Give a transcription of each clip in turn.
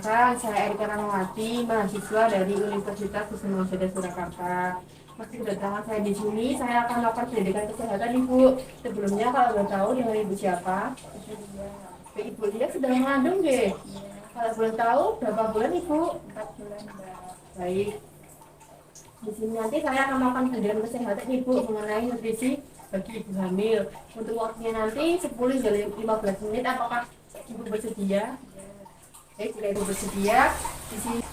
Perkenalkan, saya Erika Ramawati, mahasiswa dari Universitas Wisnu Surakarta. Meski kedatangan saya di sini, saya akan melakukan pendidikan kesehatan Ibu. Sebelumnya kalau boleh tahu dengan Ibu siapa? Ibu dia sedang mengandung deh. Kalau boleh tahu berapa bulan Ibu? 4 bulan. Baik. Di sini nanti saya akan melakukan pendidikan kesehatan Ibu mengenai nutrisi bagi ibu hamil. Untuk waktunya nanti 10 hingga 15 menit. Apakah Ibu bersedia? Baik, jika Ibu bersedia,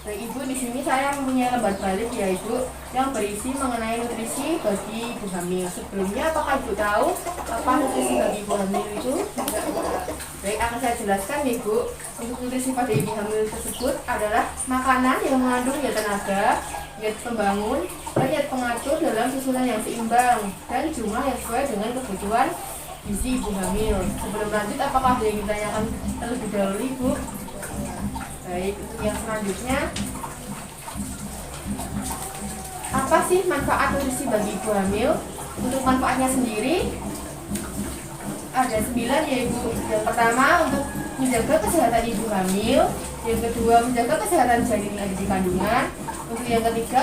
Ibu di sini saya mempunyai lembar balik ya Ibu yang berisi mengenai nutrisi bagi ibu hamil. Sebelumnya apakah Ibu tahu apa nutrisi bagi ibu hamil itu? Baik, akan saya jelaskan ya Ibu. Untuk nutrisi pada ibu hamil tersebut adalah makanan yang mengandung zat tenaga, zat pembangun, dan zat pengatur dalam susunan yang seimbang dan jumlah yang sesuai dengan kebutuhan gizi ibu hamil. Sebelum lanjut, apakah ada yang ditanyakan terlebih dahulu Ibu? Baik, untuk yang selanjutnya, apa sih manfaat nutrisi bagi ibu hamil? Untuk manfaatnya sendiri ada 9 ya Ibu. Yang pertama untuk menjaga kesehatan ibu hamil, yang kedua menjaga kesehatan janin yang ada di kandungan, untuk yang ketiga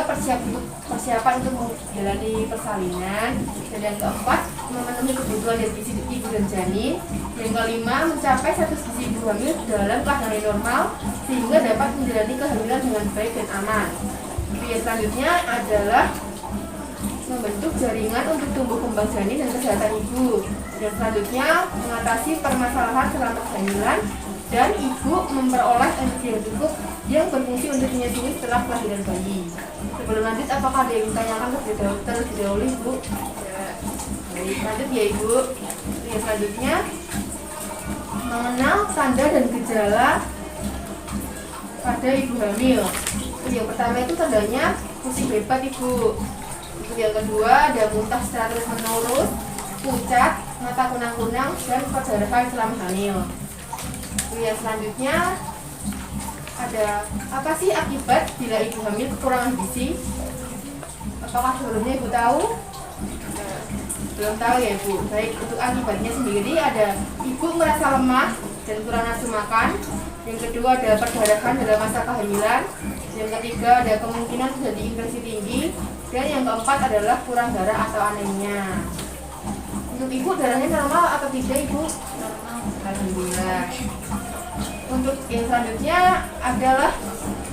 persiapan untuk menjalani persalinan, dan yang keempat memenuhi kebutuhan dari gizi ibu dan janin, yang kelima mencapai status gizi ibu hamil dalam keadaan yang normal sehingga dapat menjalani kehamilan dengan baik dan aman. Yang selanjutnya adalah membentuk jaringan untuk tumbuh kembang janin dan kesehatan ibu. Dan selanjutnya mengatasi permasalahan selama kehamilan dan ibu memperoleh energi yang cukup yang berfungsi untuk menyusui setelah kelahiran bayi. Sebelum lanjut, apakah ada yang ditanyakan terlebih dahulu Ibu? Ya. Baik, lanjut ya Ibu. Yang selanjutnya mengenal tanda dan gejala pada ibu hamil. Yang pertama itu tandanya pusing hebat Ibu. Untuk yang kedua ada muntah secara terus menerus, pucat, mata kunang-kunang, dan perdarahan selama hamil. Yang selanjutnya ada apa sih akibat bila ibu hamil kekurangan gizi? Apakah sebelumnya Ibu tahu? Belum tahu ya Ibu. Baik, untuk akibatnya sendiri ada ibu merasa lemah dan kurang nafsu makan. Yang kedua ada perdarahan dalam masa kehamilan. Yang ketiga ada kemungkinan terjadi infeksi tinggi. Dan yang keempat adalah kurang darah atau anemia. Untuk ibu darahnya normal atau tidak Ibu? Normal. Alhamdulillah. Untuk yang selanjutnya adalah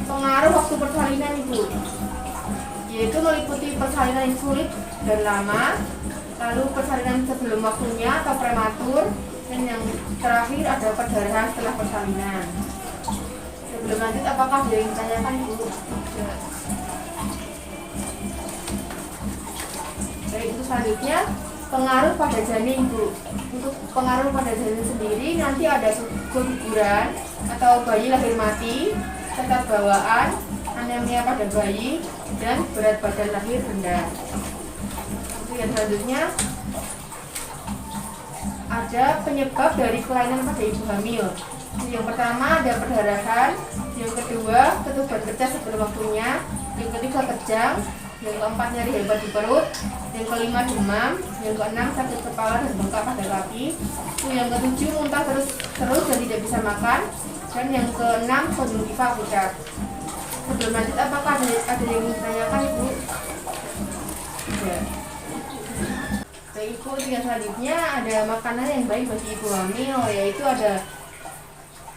pengaruh waktu persalinan Ibu, yaitu meliputi persalinan yang sulit dan lama, lalu persalinan sebelum waktunya atau prematur, dan yang terakhir ada perdarahan setelah persalinan. Sebelum lanjut, apakah ada yang ditanyakan Ibu? Baik, untuk selanjutnya pengaruh pada janin Ibu. Untuk pengaruh pada janin sendiri nanti ada keguguran atau bayi lahir mati, cacat bawaan, anemia pada bayi, dan berat badan lahir rendah. Untuk yang selanjutnya ada penyebab dari kelainan pada ibu hamil. Yang pertama ada perdarahan, yang kedua ketuban pecah sebelum waktunya, yang ketiga kejang, yang keempat nyeri hebat di perut, yang kelima demam, yang keenam sakit kepala dan bengkak pada kaki, yang ketujuh muntah terus dan tidak bisa makan, dan yang keenam konjungtiva pucat. Sebelum lanjut, apakah ada yang ditanyakan Ibu? Ya. Baik Ibu, yang selanjutnya ada makanan yang baik bagi ibu hamil, yaitu ada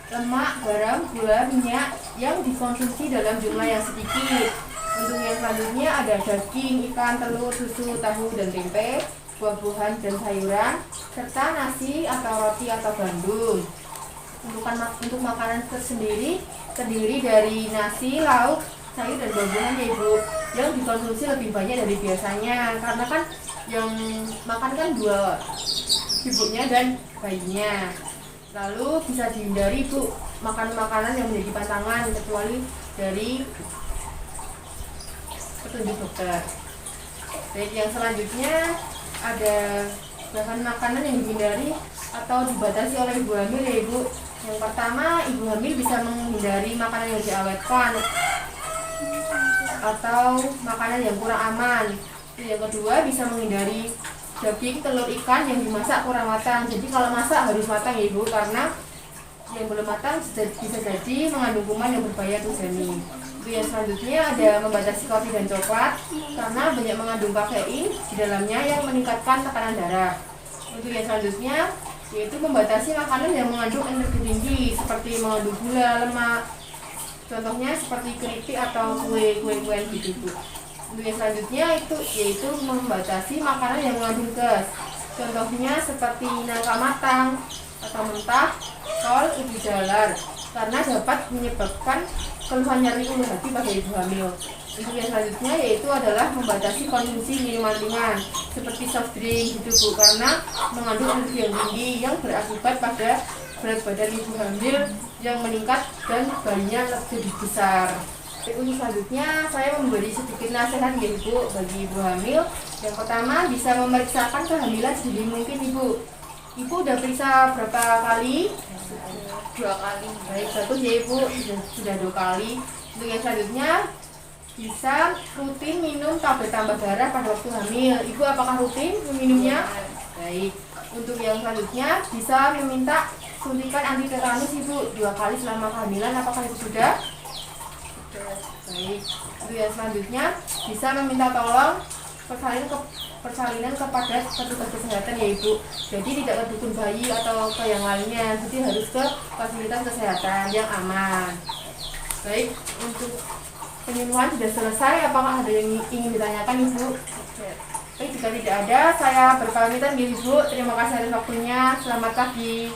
lemak, garam, gula, minyak yang dikonsumsi dalam jumlah yang sedikit. Untuk yang selanjutnya ada daging, ikan, telur, susu, tahu, dan tempe, buah-buahan dan sayuran, serta nasi atau roti atau gandum. Untuk makanan tersendiri terdiri dari nasi, lauk, sayur, dan buah-buahan ya Ibu, yang dikonsumsi lebih banyak dari biasanya, karena kan yang makan kan dua, ibunya dan bayinya. Lalu bisa dihindari Ibu makanan-makanan yang menjadi pantangan kecuali dari petunjuk dokter. Baik, yang selanjutnya ada bahan makanan yang dihindari atau dibatasi oleh ibu hamil ya Ibu. Yang pertama, ibu hamil bisa menghindari makanan yang diawetkan atau makanan yang kurang aman. Yang kedua, bisa menghindari daging, telur, ikan yang dimasak kurang matang. Jadi kalau masak harus matang ya Ibu, karena yang belum matang bisa jadi mengandung kuman yang berbahaya untuk janin. Untuk yang selanjutnya ada membatasi kopi dan coklat karena banyak mengandung kafein di dalamnya yang meningkatkan tekanan darah. Untuk yang selanjutnya yaitu membatasi makanan yang mengandung energi tinggi seperti mengandung gula, lemak. Contohnya seperti keripik atau kue-kue gitu Bu. Untuk yang selanjutnya yaitu membatasi makanan yang mengandung gas. Contohnya seperti nangka matang atau mentah, kol, ubi jalar karena dapat menyebabkan keluhan nyeri ulu hati pada ibu hamil. Untuk yang selanjutnya yaitu adalah membatasi konsumsi minuman ringan seperti soft drink gitu Bu karena mengandung energi yang tinggi yang berakibat pada berat badan ibu hamil yang meningkat dan bayinya lebih besar. Untuk selanjutnya saya memberi sedikit nasihat ya Ibu bagi ibu hamil. Yang pertama bisa memeriksakan kehamilan sedini mungkin Ibu. Ibu udah periksa berapa kali? 2 kali. Baik, bagus ya Ibu, sudah 2 kali. Untuk yang selanjutnya bisa rutin minum tablet tambah darah pada waktu hamil. Ibu apakah rutin meminumnya? Baik. Untuk yang selanjutnya bisa meminta suntikan anti tetanus Ibu 2 kali selama kehamilan. Apakah itu sudah? Baik. Untuk yang selanjutnya bisa meminta tolong persalinan kepada petugas kesehatan ya Ibu. Jadi tidak ke dukun bayi atau ke yang lainnya, jadi harus ke fasilitas kesehatan yang aman. Baik, untuk penyembuhan sudah selesai. Apakah ada yang ingin ditanyakan Ibu? Baik, jika tidak ada, saya berpamitan ya Ibu. Terima kasih atas waktunya. Selamat pagi.